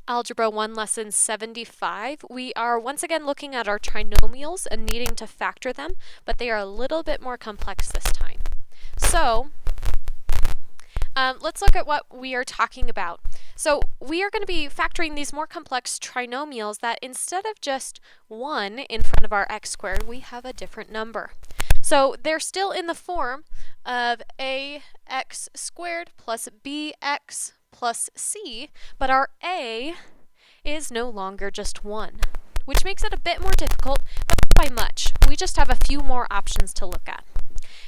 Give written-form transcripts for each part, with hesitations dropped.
Algebra 1 Lesson 75. We are once again looking at our trinomials and needing to factor them, but they are a little bit more complex this time. So, let's look at what we are talking about. So we are going to be factoring these more complex trinomials that instead of just 1 in front of our x squared, we have a different number. So they're still in the form of ax squared plus bx plus c, but our a is no longer just 1, which makes it a bit more difficult, but not by much. We just have a few more options to look at.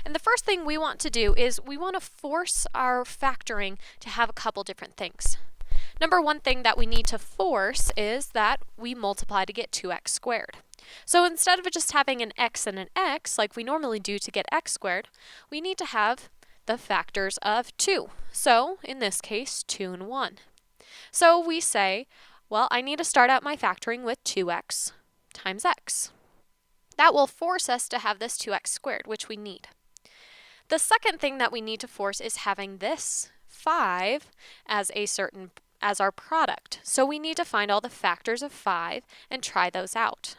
And the first thing we want to do is we want to force our factoring to have a couple different things. Number one thing that we need to force is that we multiply to get 2x squared. So instead of just having an x and an x like we normally do to get x squared, we need to have the factors of 2. So in this case, 2 and 1. So we say, well, I need to start out my factoring with 2x times x. That will force us to have this 2x squared, which we need. The second thing that we need to force is having this 5 as our product. So we need to find all the factors of 5 and try those out.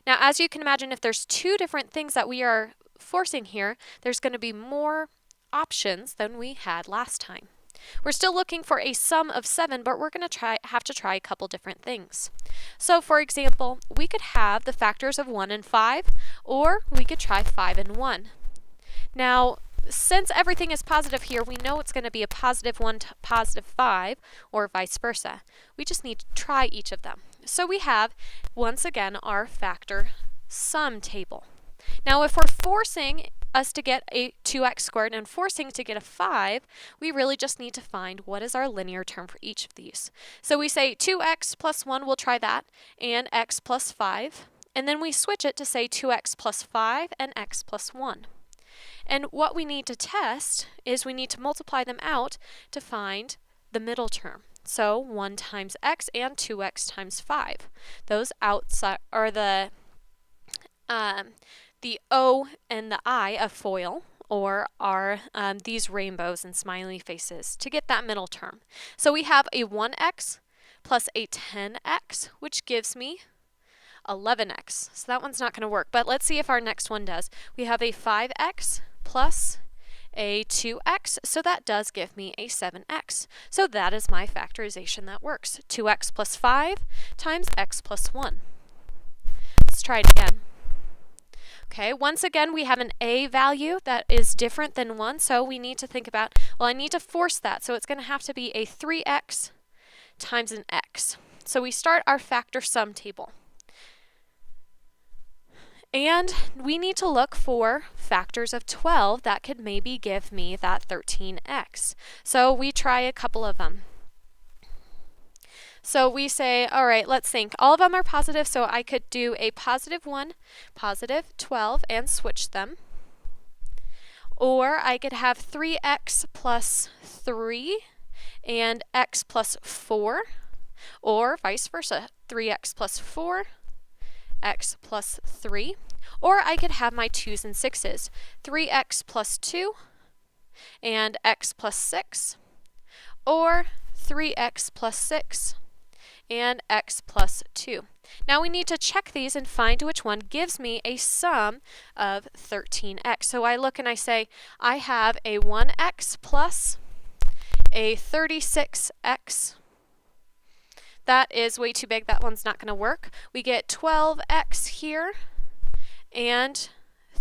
Now, as you can imagine, if there's two different things that we are forcing here, there's going to be more options than we had last time. We're still looking for a sum of 7, but we're going to have to try a couple different things. So for example, we could have the factors of 1 and 5, or we could try 5 and 1. Now, since everything is positive here, we know it's going to be a positive 1 to positive 5, or vice versa. We just need to try each of them. So we have, once again, our factor sum table. Now, if we're forcing us to get a 2x squared and forcing to get a 5, we really just need to find what is our linear term for each of these. So we say 2x plus 1, we'll try that, and x plus 5. And then we switch it to say 2x plus 5 and x plus 1. And what we need to test is we need to multiply them out to find the middle term. So 1 times x and 2x times 5. Those outside are the O and the I of FOIL, or are these rainbows and smiley faces, to get that middle term. So we have a 1x plus a 10x, which gives me 11x. So that one's not going to work, but let's see if our next one does. We have a 5x plus a 2x, so that does give me a 7x. So that is my factorization that works. 2x plus 5 times x plus 1. Let's try it again. Okay, once again, we have an a value that is different than 1, so we need to think about, well, I need to force that, so it's going to have to be a 3x times an x. So we start our factor sum table. And we need to look for factors of 12 that could maybe give me that 13x. So we try a couple of them. So we say, all right, let's think. All of them are positive, so I could do a positive 1, positive 12, and switch them. Or I could have 3x plus 3 and x plus 4, or vice versa, 3x plus 4, x plus 3. Or I could have my 2's and 6's, 3x plus 2 and x plus 6, or 3x plus 6 and x plus 2. Now we need to check these and find which one gives me a sum of 13x. So I look and I say, I have a 1x plus a 36x. That is way too big. That one's not going to work. We get 12x here and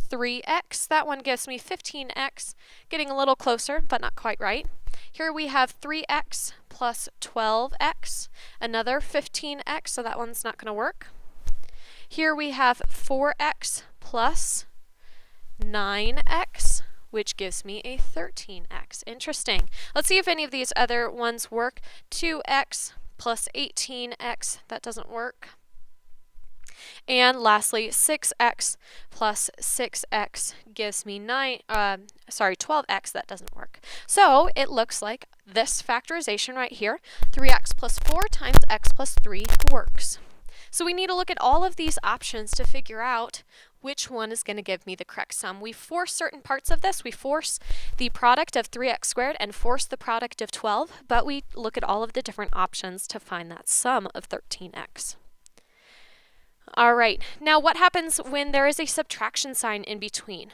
3x. That one gives me 15x, getting a little closer, but not quite right. Here we have 3x plus 12x, another 15x, so that one's not going to work. Here we have 4x plus 9x, which gives me a 13x. Interesting. Let's see if any of these other ones work. 2x plus 18x, that doesn't work. And lastly, 6x plus 6x gives me 12x, that doesn't work. So it looks like this factorization right here, 3x plus 4 times x plus 3 works. So we need to look at all of these options to figure out which one is going to give me the correct sum. We force certain parts of this. We force the product of 3x squared and force the product of 12, but we look at all of the different options to find that sum of 13x. All right, now what happens when there is a subtraction sign in between?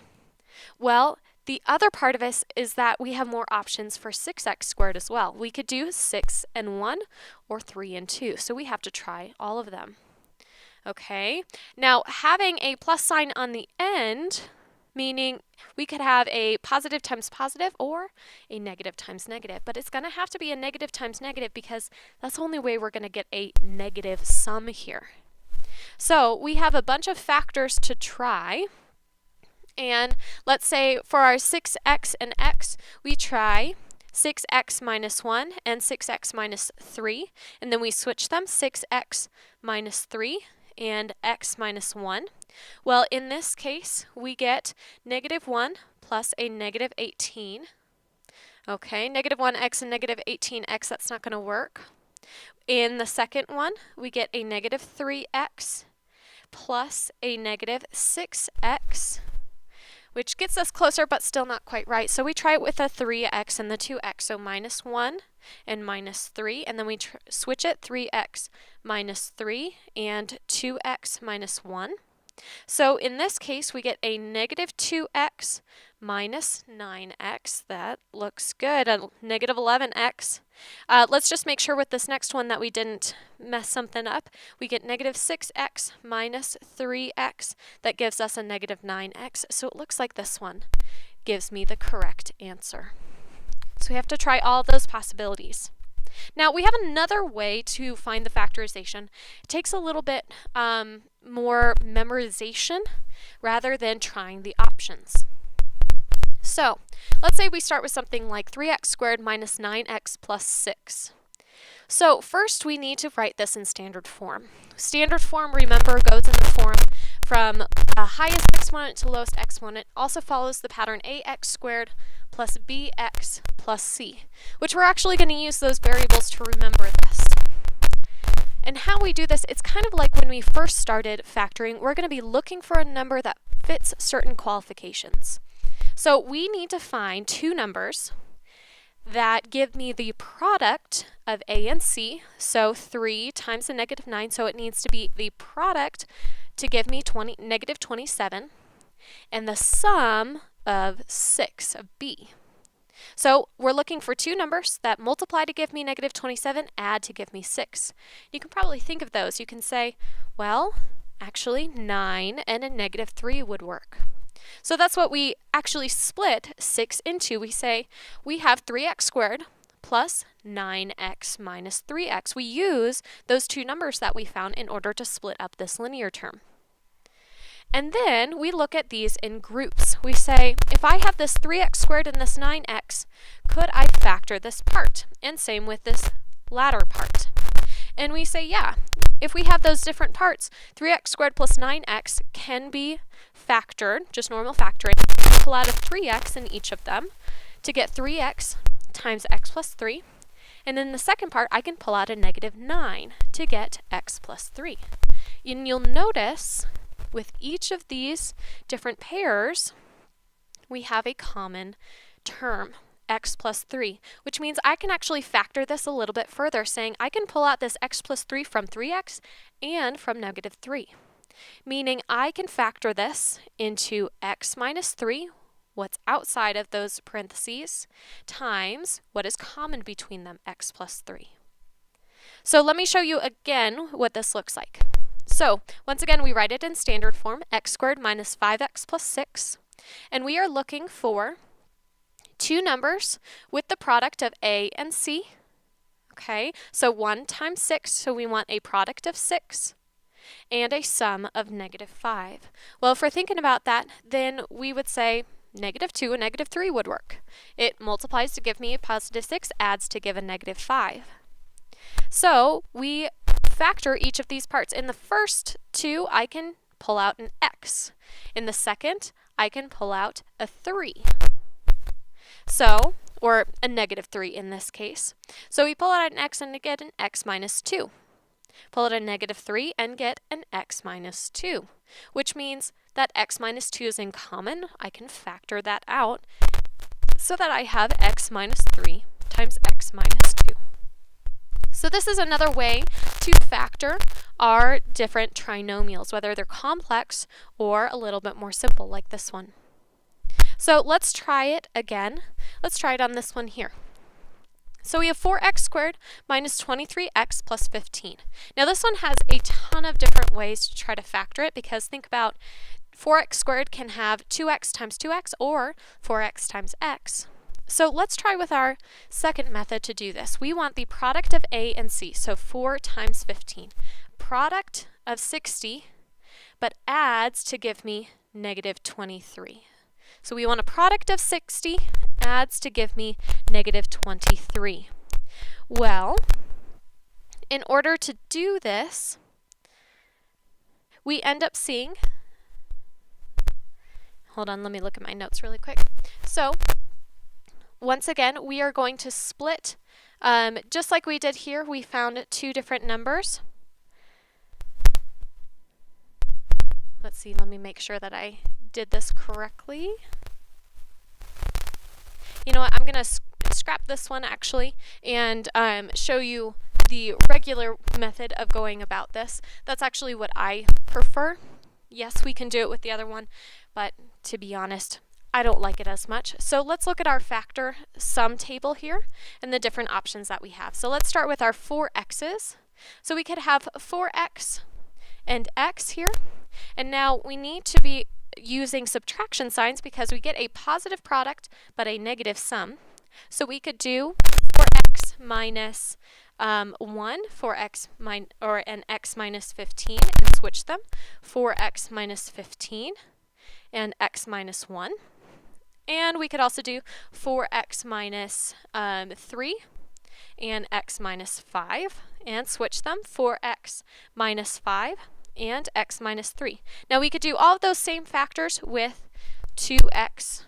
Well, the other part of this is that we have more options for 6x squared as well. We could do 6 and 1 or 3 and 2, so we have to try all of them. Okay, now having a plus sign on the end, meaning we could have a positive times positive or a negative times negative, but it's going to have to be a negative times negative because that's the only way we're going to get a negative sum here. So we have a bunch of factors to try. And let's say for our 6x and x, we try 6x minus 1 and 6x minus 3. And then we switch them, 6x minus 3 and x minus 1. Well, in this case, we get negative 1 plus a negative 18. Okay, negative 1x and negative 18x, that's not going to work. In the second one, we get a negative 3x plus a negative 6x, which gets us closer but still not quite right. So we try it with a 3x and the 2x, so minus 1 and minus 3, and then we switch it, 3x minus 3 and 2x minus 1. So in this case, we get a negative 2x minus 9x. That looks good. A negative 11x. Let's just make sure with this next one that we didn't mess something up. We get negative 6x minus 3x. That gives us a negative 9x. So it looks like this one gives me the correct answer. So we have to try all of those possibilities. Now we have another way to find the factorization. It takes a little bit more memorization rather than trying the options. So let's say we start with something like 3x squared minus 9x plus 6. So first we need to write this in standard form. Standard form, remember, goes in the form from highest exponent to lowest exponent. Also follows the pattern ax squared plus bx plus c, which we're actually going to use those variables to remember this. And how we do this, it's kind of like when we first started factoring, we're going to be looking for a number that fits certain qualifications. So we need to find two numbers that give me the product of a and c, so 3 times the negative 9, so it needs to be the product to give me negative 27, and the sum of 6 of b. So we're looking for two numbers that multiply to give me negative 27, add to give me 6. You can probably think of those. You can say, well, actually 9 and a negative 3 would work. So that's what we actually split 6 into. We say we have 3x squared plus 9x minus 3x. We use those two numbers that we found in order to split up this linear term. And then we look at these in groups. We say, if I have this 3x squared and this 9x, could I factor this part? And same with this latter part. And we say, yeah, if we have those different parts, 3x squared plus 9x can be factored, just normal factoring. Pull out a 3x in each of them to get 3x times x plus 3. And in the second part, I can pull out a negative 9 to get x plus 3. And you'll notice with each of these different pairs, we have a common term, x plus 3, which means I can actually factor this a little bit further, saying I can pull out this x plus 3 from 3x and from negative 3, meaning I can factor this into x minus 3, what's outside of those parentheses, times what is common between them, x plus 3. So let me show you again what this looks like. So once again, we write it in standard form, x squared minus 5x plus 6, and we are looking for two numbers with the product of a and c. Okay, so 1 times 6, so we want a product of 6 and a sum of negative 5. Well, if we're thinking about that, then we would say negative 2 and negative 3 would work. It multiplies to give me a positive 6, adds to give a negative 5. So we factor each of these parts. In the first two, I can pull out an x. In the second, I can pull out a 3. So, or a negative 3 in this case. So we pull out an x and get an x minus 2. pull out a negative 3, and get an x minus 2, which means that x minus 2 is in common. I can factor that out so that I have x minus 3 times x minus 2. So this is another way to factor our different trinomials, whether they're complex or a little bit more simple like this one. So let's try it again. Let's try it on this one here. So we have 4x squared minus 23x plus 15. Now this one has a ton of different ways to try to factor it, because think about 4x squared can have 2x times 2x or 4x times x. So let's try with our second method to do this. We want the product of a and c, so 4 times 15. Product of 60, but adds to give me negative 23. So we want a product of 60, adds to give me negative 23. Well, in order to do this, we end up seeing, hold on, let me look at my notes really quick. So once again, we are going to split, just like we did here, we found two different numbers. Let's see, let me make sure that I did this correctly. You know what, I'm going to scrap this one actually and show you the regular method of going about this. That's actually what I prefer. Yes, we can do it with the other one, but to be honest, I don't like it as much. So let's look at our factor sum table here and the different options that we have. So let's start with our 4x's. So we could have 4x and x here. And now we need to be using subtraction signs because we get a positive product but a negative sum. So we could do 4x minus 1, 4x or an x minus 15, and switch them. 4x minus 15 and x minus 1. And we could also do 4x minus 3 and x minus 5, and switch them. 4x minus 5 and x minus 3. Now we could do all of those same factors with 2x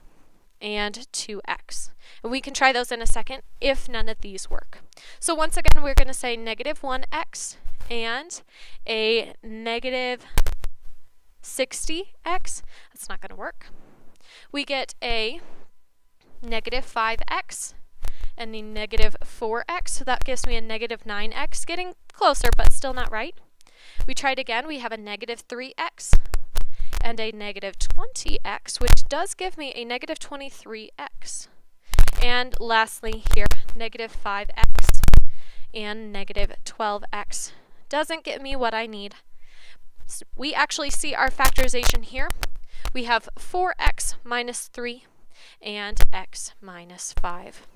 and 2x. And we can try those in a second if none of these work. So once again, we're going to say negative 1x and a negative 60x. That's not going to work. We get a negative 5x and a negative 4x. So that gives me a negative 9x, getting closer but still not right. We tried again. We have a negative 3x and a negative 20x, which does give me a negative 23x. And lastly here, negative 5x and negative 12x doesn't get me what I need. So we actually see our factorization here. We have 4x minus 3 and x minus 5.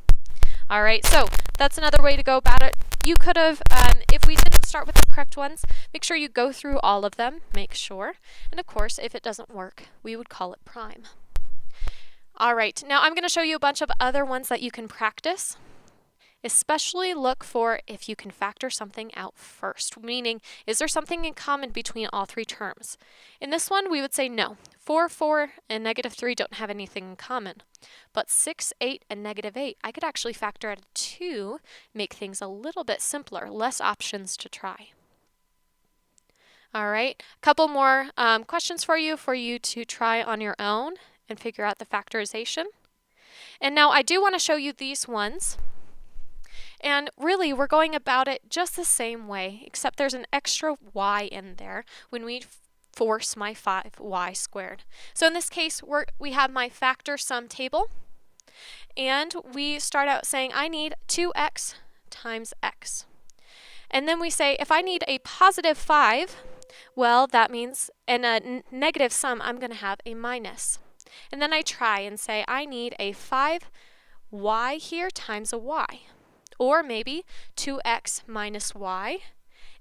All right, so that's another way to go about it. You could have, if we didn't start with the correct ones, make sure you go through all of them, make sure. And of course, if it doesn't work, we would call it prime. All right, now I'm going to show you a bunch of other ones that you can practice. Especially look for if you can factor something out first, meaning is there something in common between all three terms? In this one, we would say no. 4, 4, and negative 3 don't have anything in common. But 6, 8, and negative 8, I could actually factor out a 2, make things a little bit simpler, less options to try. All right, a couple more questions for you to try on your own and figure out the factorization. And now I do want to show you these ones. And really, we're going about it just the same way, except there's an extra y in there when we force my 5y squared. So in this case, we have my factor sum table, and we start out saying I need 2x times x. And then we say if I need a positive 5, well, that means in a negative sum, I'm going to have a minus. And then I try and say I need a 5y here times a y. Or maybe 2x minus y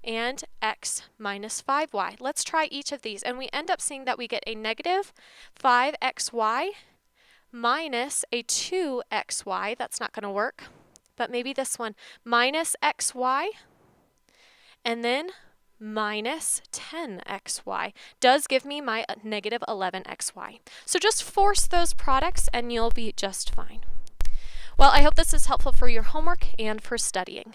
and x minus 5y. Let's try each of these. And we end up seeing that we get a negative 5xy minus a 2xy. That's not going to work. But maybe this one, minus xy, and then minus 10xy does give me my negative 11xy. So just force those products and you'll be just fine. Well, I hope this is helpful for your homework and for studying.